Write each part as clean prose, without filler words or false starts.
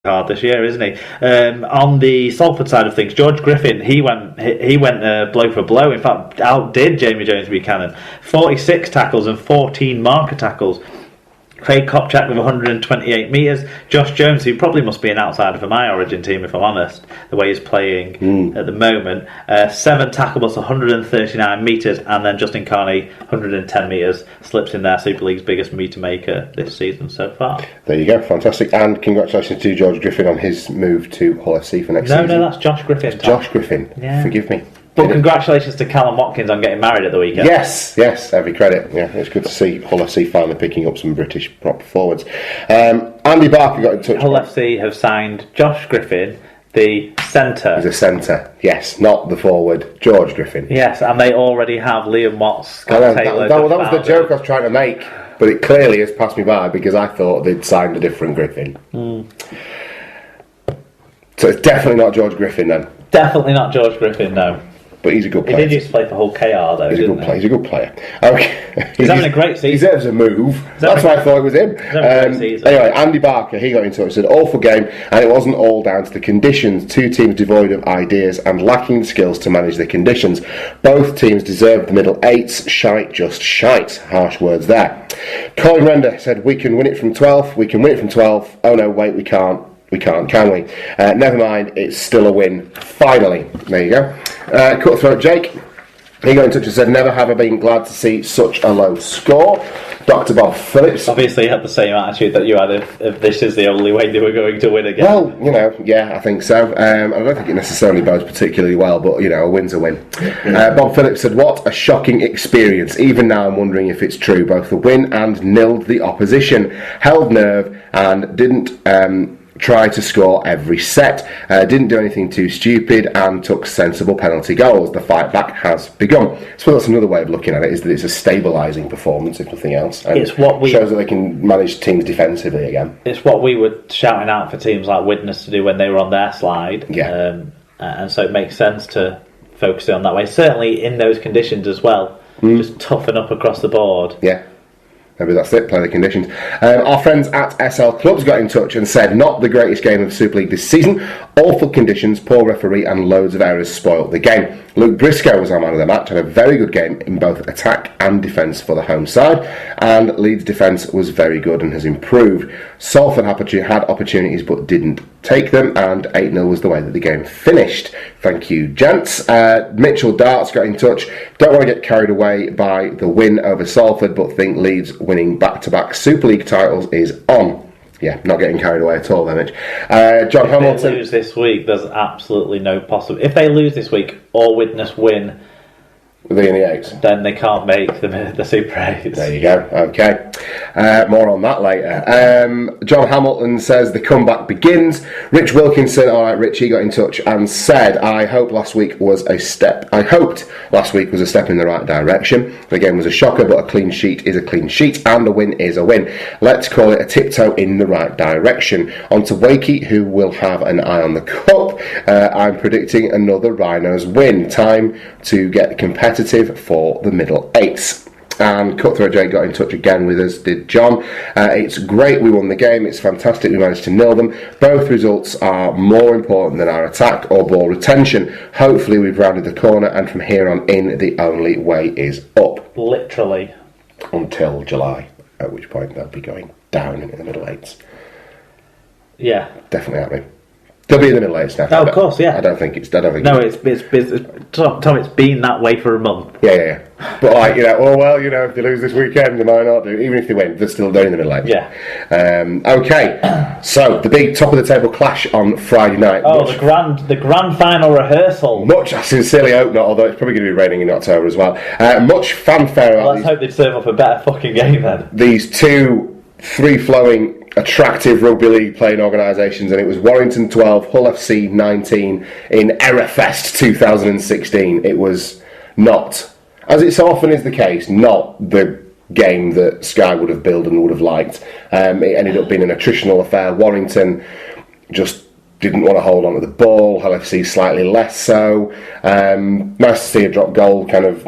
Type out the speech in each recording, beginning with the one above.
hard this year, isn't he? On the Salford side of things, George Griffin, he went blow for blow. In fact, outdid Jamie Jones Buchanan. 46 tackles and 14 marker tackles. Craig Kopchak with 128 metres. Josh Jones, who probably must be an outsider for my Origin team, if I'm honest, the way he's playing at the moment. 7 tackles, 139 metres, and then Justin Carney, 110 metres, slips in there, Super League's biggest metre maker this season so far. There you go, fantastic. And congratulations to George Griffin on his move to Hull FC for next season. No, that's Josh Griffin. Josh Griffin, yeah. Forgive me. But congratulations to Callum Watkins on getting married at the weekend. Yes, every credit. Yeah, it's good to see Hull FC finally picking up some British prop forwards. Andy Barker got in touch. Hull FC have signed Josh Griffin, the centre. He's a centre, yes, not the forward, George Griffin. Yes, and they already have Liam Watts, Scott Taylor. That was the joke I was trying to make, but it clearly has passed me by because I thought they'd signed a different Griffin. So it's definitely not George Griffin then. Definitely not George Griffin, no. But he's a good player. He did used to play for Hull KR though. He's a good player. Okay. He's having a great season. He deserves a move. That's why I thought it was him. Anyway, Andy Barker, he got into it and said, awful game, and it wasn't all down to the conditions. 2 teams devoid of ideas and lacking the skills to manage the conditions. Both teams deserved the middle 8s. Shite, just shite. Harsh words there. Colin Render said, we can win it from 12. We can win it from 12. Oh no, wait, we can't. We can't, can we? Never mind, it's still a win. Finally. There you go. Cutthroat Jake, he got in touch and said, never have I been glad to see such a low score. Dr. Bob Phillips. Obviously, had the same attitude that you had if this is the only way they were going to win again. Well, yeah, I think so. I don't think it necessarily bodes particularly well, but, a win's a win. Bob Phillips said, what a shocking experience. Even now I'm wondering if it's true. Both the win and nilled the opposition. Held nerve and didn't try to score every set, didn't do anything too stupid and took sensible penalty goals. The fight back has begun. So that's another way of looking at it, is that it's a stabilising performance if nothing else, and it's what shows that they can manage teams defensively again. It's what we were shouting out for teams like Widnes'd to do when they were on their slide, and so it makes sense to focus on that way, certainly in those conditions as well. Just toughen up across the board. Maybe that's it, play the conditions. Our friends at SL Clubs got in touch and said, not the greatest game of Super League this season. Awful conditions, poor referee and loads of errors spoilt the game. Luke Briscoe was our man of the match, had a very good game in both attack and defence for the home side, and Leeds' defence was very good and has improved. Salford had opportunities but didn't take them, and 8-0 was the way that the game finished. Thank you, gents. Mitchell Darts got in touch. Don't want to get carried away by the win over Salford, but think Leeds winning back-to-back Super League titles is on. Yeah, not getting carried away at all, then, Mitch. John Hamilton. If they lose this week, there's absolutely no possible. If they lose this week or Widnes win, the in the 8s, then they can't make the Super 8s. There you go. Okay. More on that later. John Hamilton says the comeback begins. Rich Wilkinson, all right, Rich, he got in touch and said, I hoped last week was a step in the right direction. The game was a shocker, but a clean sheet is a clean sheet, and a win is a win. Let's call it a tiptoe in the right direction. On to Wakey, who will have an eye on the cup. I'm predicting another Rhinos win. Time to get competitive for the middle 8s. And Cutthroat Jake got in touch again with us, did John. It's great we won the game, it's fantastic we managed to nil them. Both results are more important than our attack or ball retention. Hopefully we've rounded the corner, and from here on in the only way is up. Literally. Until July, at which point they'll be going down in the middle 8s. Yeah. Definitely happening. They'll be in the middle 8s now. Oh, of course, yeah. I don't think it's Tom, it's been that way for a month. Yeah. But if they lose this weekend, they might not do. Even if they win, they're still down in the middle 8s. Yeah. Okay. So the big top of the table clash on Friday night. Oh, the grand final rehearsal. Much, I sincerely hope not. Although it's probably going to be raining in October as well. Much fanfare. Well, let's hope they serve up a better fucking game then. These two free-flowing, attractive rugby league playing organisations, and it was Warrington 12, Hull FC 19 in Erefest 2016. It was not, as it so often is the case, not the game that Sky would have billed and would have liked. It ended up being an attritional affair. Warrington just didn't want to hold on to the ball. Hull FC slightly less so. Nice to see a drop goal kind of,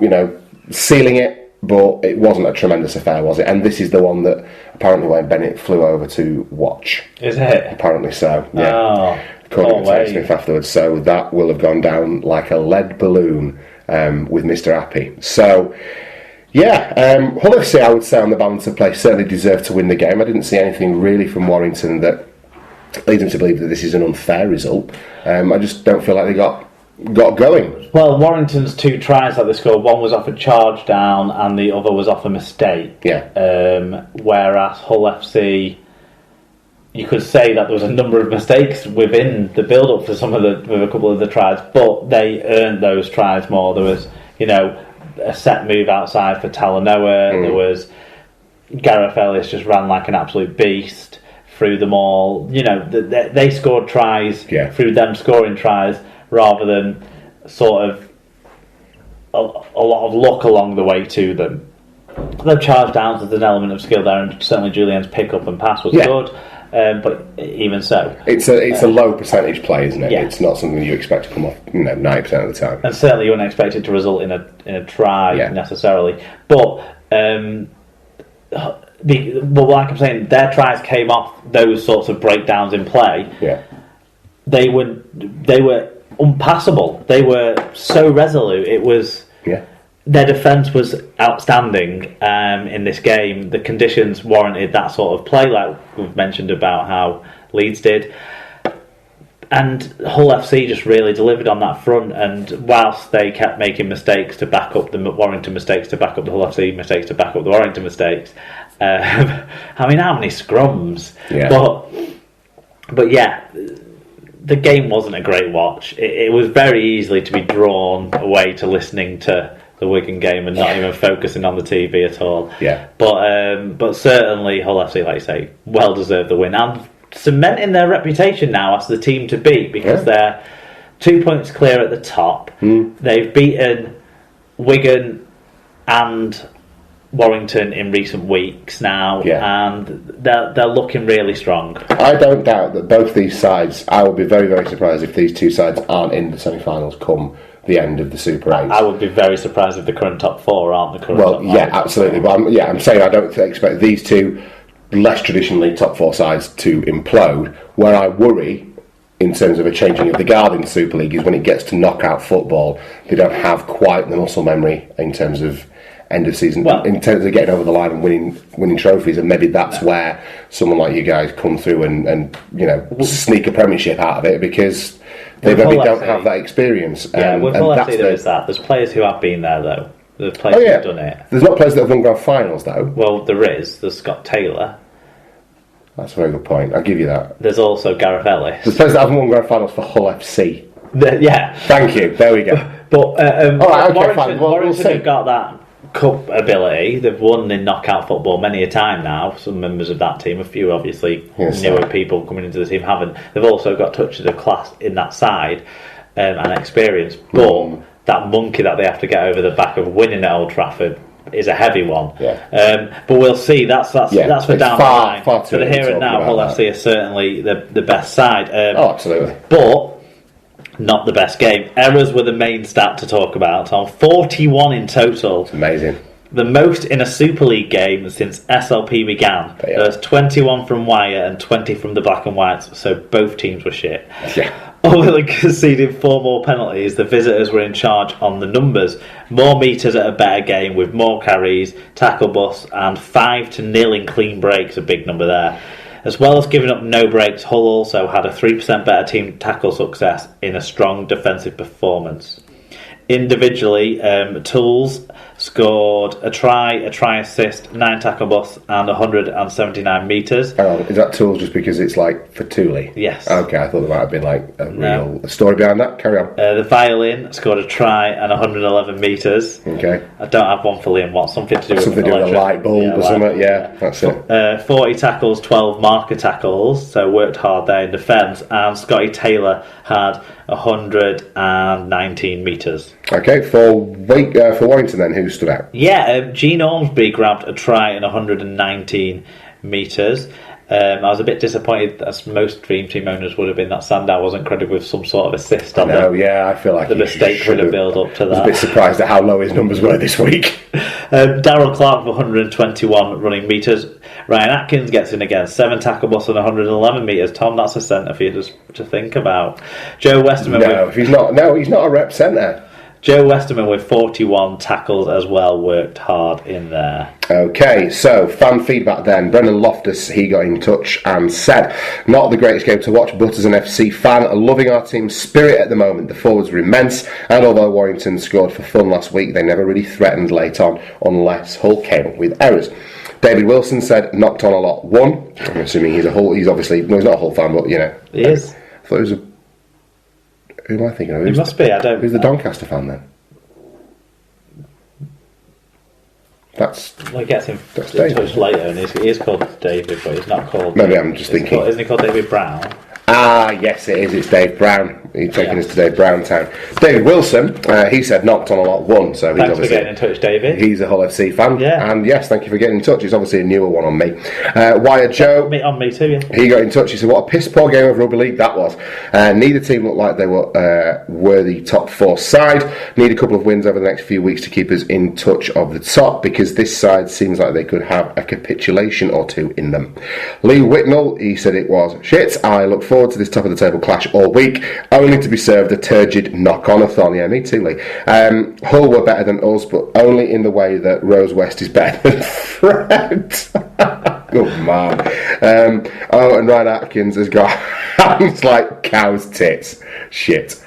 sealing it. but it wasn't a tremendous affair, was it? And this is the one that apparently Wayne Bennett flew over to watch. Is it? Apparently so, yeah. Oh, According to Tate Smith afterwards. So that will have gone down like a lead balloon with Mr. Happy. So, yeah, Hull FC, I would say, on the balance of play, certainly deserved to win the game. I didn't see anything really from Warrington that leads me to believe that this is an unfair result. I just don't feel like they got going. Well, Warrington's 2 tries that they scored, one was off a charge down and the other was off a mistake. Yeah. Whereas Hull FC, you could say that there was a number of mistakes within the build-up for with a couple of the tries, but they earned those tries more. There was, a set move outside for Talanoa. There was Gareth Ellis just ran like an absolute beast through them all. They scored tries through them scoring tries rather than sort of a lot of luck along the way to them. The charge downs, there's an element of skill there, and certainly Julien's pick up and pass was good. But even so, it's a low percentage play, isn't it? Yeah. It's not something you expect to come off 90% of the time. And certainly you wouldn't expect it to result in a try necessarily. But like I'm saying, their tries came off those sorts of breakdowns in play. Yeah. They were unpassable. They were so resolute. It was their defence was outstanding in this game. The conditions warranted that sort of play, like we've mentioned about how Leeds did. And Hull FC just really delivered on that front. And whilst they kept making mistakes to back up the Warrington mistakes, to back up the Hull FC mistakes, to back up the Warrington mistakes, how many scrums? Yeah. But yeah, the game wasn't a great watch. It was very easily to be drawn away to listening to the Wigan game and not even focusing on the TV at all. Yeah. But certainly Hull FC, like you say, well deserved the win and cementing their reputation now as the team to beat, because they're 2 points clear at the top. They've beaten Wigan and Warrington in recent weeks now, and they're looking really strong. I don't doubt that both these sides, I would be very, very surprised if these two sides aren't in the semi-finals come the end of the Super 8. I would be very surprised if the current top 4 aren't the current top 4. Well, yeah, absolutely. But I'm saying I don't expect these two less traditionally top 4 sides to implode. Where I worry in terms of a changing of the guard in the Super League is when it gets to knockout football, they don't have quite the muscle memory in terms of end of season, in terms of getting over the line and winning trophies, and maybe that's where someone like you guys come through and sneak a Premiership out of it, because they maybe don't have that experience. Yeah, with Hull FC there is that. There's players who have been there though. There's players who have done it. There's not players that have won grand finals though. Well, there is. There's Scott Taylor. That's a very good point. I'll give you that. There's also Gareth Ellis. There's players that haven't won grand finals for Hull FC. Yeah. Thank you. There we go. But all right, okay, Warrington, fine. Well, Warrington have got that cup ability. They've won in knockout football many a time now. Some members of that team, a few obviously newer people coming into the team haven't. They've also got touches of class in that side and experience. But that monkey that they have to get over the back of winning at Old Trafford is a heavy one. But we'll see. That's for down the line. Far too but here and now, Hull FC is certainly the best side. Absolutely. But not the best game. Errors were the main stat to talk about. On 41 in total. It's amazing. The most in a Super League game since SLP began. There's 21 from Wire and 20 from the Black and Whites, so both teams were shit. Other than conceding 4 more penalties, the visitors were in charge on the numbers. More metres at a better game with more carries, tackle busts, and 5-0 in clean breaks, a big number there. As well as giving up no breaks, Hull also had a 3% better team tackle success in a strong defensive performance. Individually, Tools scored a try assist, 9 tackle busts, and 179 metres. Hang on, is that Tools just because it's like for Thule? Yes. Okay, I thought there might have been like a real story behind that. Carry on. The Violin scored a try and 111 metres. Okay. I don't have one for Liam Watts. Something to do with a light bulb or something. Yeah, that's it. 40 tackles, 12 marker tackles, so worked hard there in defence. And Scotty Taylor had 119 metres. Okay, for Warrington then, who stood out? Yeah, Gene Ormsby grabbed a try and 119 metres. I was a bit disappointed, as most Dream Team owners would have been, that Sandow wasn't credited with some sort of assist on I feel like the mistake would have built up to that. I was a bit surprised at how low his numbers were this week. Darryl Clark for 121 running metres. Ryan Atkins gets in again, 7 tackle busts on 111 metres. Tom, that's a centre for you to think about. Joe Westerman. He's not a rep centre. Joe Westerman with 41 tackles as well, worked hard in there. Okay, so fan feedback then. Brendan Loftus, he got in touch and said, not the greatest game to watch, but as an FC fan, loving our team's spirit at the moment. The forwards were immense, and although Warrington scored for fun last week, they never really threatened late on, unless Hull came with errors. David Wilson said, knocked on a lot, 1. I'm assuming he's obviously, no, he's not a Hull fan, but, you know. He is. I thought it was a... Who am I thinking of? He must be, I don't know. Who's the Doncaster fan then? Well, he gets in touch later, and he is called David, but he's not called... Maybe I'm just thinking... Isn't he called David Brown? Ah, yes, it is. It's Dave Brown. He's taking us to Dave Brown town. David Wilson, he said knocked on a lot, 1. So Thanks for getting in touch, David. He's a Hull FC fan. Yeah. And yes, thank you for getting in touch. It's obviously a newer one on me. Wire Joe. On me too, yeah. He got in touch. He said, what a piss poor game of rugby league that was. Neither team looked like they were worthy top 4 side. Need a couple of wins over the next few weeks to keep us in touch of the top, because this side seems like they could have a capitulation or 2 in them. Lee Whitnell, he said it was shit. I look forward to this top of the table clash all week, only to be served a turgid knock-on-a-thon. Yeah, me too, Lee. Hull were better than us, but only in the way that Rose West is better than Fred. Oh, man. And Ryan Atkins has got hands like cow's tits. Shit.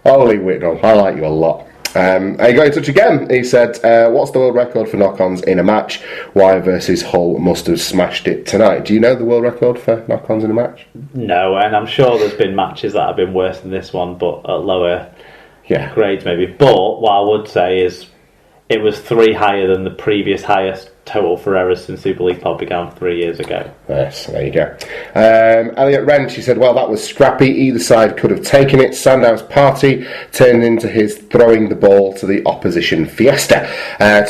Holy Whitnell, I like you a lot. He got in touch again. He said, what's the world record for knock-ons in a match? Wire versus Hull must have smashed it tonight. Do you know the world record for knock-ons in a match? No, and I'm sure there's been matches that have been worse than this one, but at lower grades maybe. But what I would say is it was 3 higher than the previous highest total for errors since Super League Pod began 3 years ago. Yes, there you go. Elliot Wrench, he said, well, that was scrappy. Either side could have taken it. Sandow's party turned into his throwing the ball to the opposition fiesta.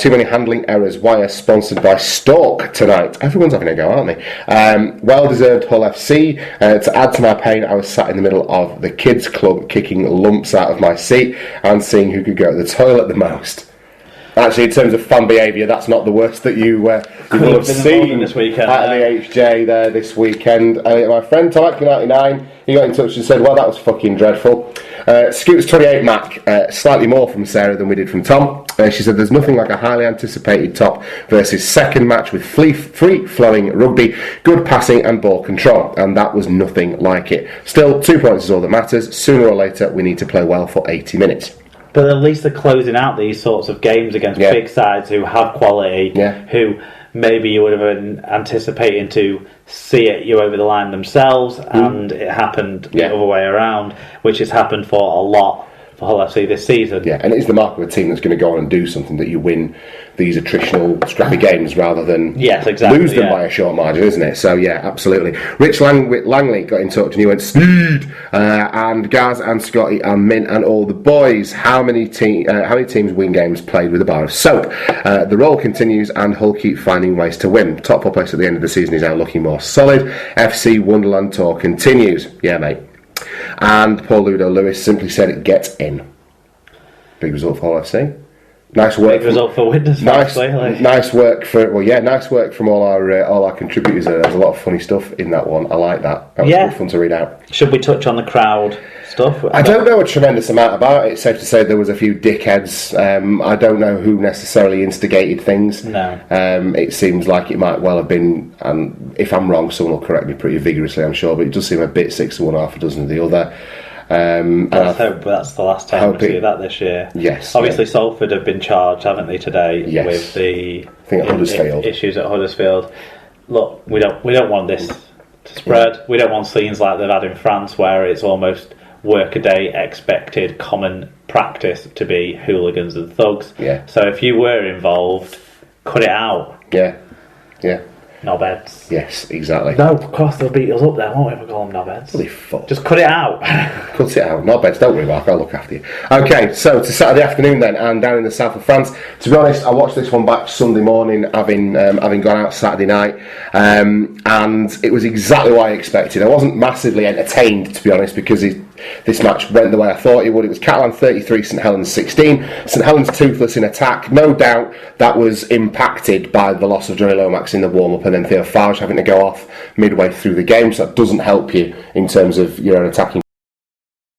Too many handling errors. Wire sponsored by Stork tonight. Everyone's having a go, aren't they? Well-deserved Hull FC. To add to my pain, I was sat in the middle of the kids' club kicking lumps out of my seat and seeing who could go to the toilet the most. Actually, in terms of fan behaviour, that's not the worst that you will have seen this weekend, at the HJ there this weekend. My friend Talaki99, he got in touch and said, well, that was fucking dreadful. Scoots28 Mac, slightly more from Sarah than we did from Tom. She said, there's nothing like a highly anticipated top versus second match with free-flowing rugby, good passing and ball control, and that was nothing like it. Still, 2 points is all that matters. Sooner or later, we need to play well for 80 minutes. But at least they're closing out these sorts of games against big sides who have quality, who maybe you would have been anticipating to see you over the line themselves, and it happened the other way around, which has happened for a lot for Hull FC this season. Yeah, and it is the mark of a team that's going to go on and do something, that you win these attritional, scrappy games rather than lose them by a short margin, isn't it? So, yeah, absolutely. Rich Langley got in touch and he went, Sneed! And Gaz and Scotty and Mint and all the boys. How many teams win games played with a bar of soap? The roll continues and Hull keep finding ways to win. Top 4 place at the end of the season is now looking more solid. FC Wonderland Tour continues. Yeah, mate. And Paul Ludo Lewis simply said, get in. Big result for Hull FC. Nice work. Big result for Widnes'd. Nice work from all our contributors. There's a lot of funny stuff in that one. I like that. That was good fun to read out. Should we touch on the crowd stuff? I don't know a tremendous amount about it. It's safe to say there was a few dickheads. I don't know who necessarily instigated things. No. It seems like it might well have been, and if I'm wrong, someone will correct me pretty vigorously, I'm sure, but it does seem a bit 6 to 1, half a dozen of the other. Let's hope that's the last time we see that this year. Yes. Obviously, Salford have been charged, haven't they, today with the issues at Huddersfield. Look, we don't want this to spread. We don't want scenes like they've had in France, where it's almost workaday expected common practice to be hooligans and thugs. Yeah. So if you were involved, cut it out. Yeah. Knobheads. Yes, exactly. No, of course they'll beat us up there, won't we, if we call them knobheads? Holy fuck. Just cut it out. Cut it out. Knobheads, don't worry, Mark, I'll look after you. Okay, so to Saturday afternoon then, and down in the south of France. To be honest, I watched this one back Sunday morning, having gone out Saturday night, and it was exactly what I expected. I wasn't massively entertained, to be honest, because this match went the way I thought it would. It was Catalan 33, St Helens 16. St Helens toothless in attack. No doubt that was impacted by the loss of Johnny Lomax in the warm-up and then Theo Farge having to go off midway through the game, so that doesn't help you in terms of your own attacking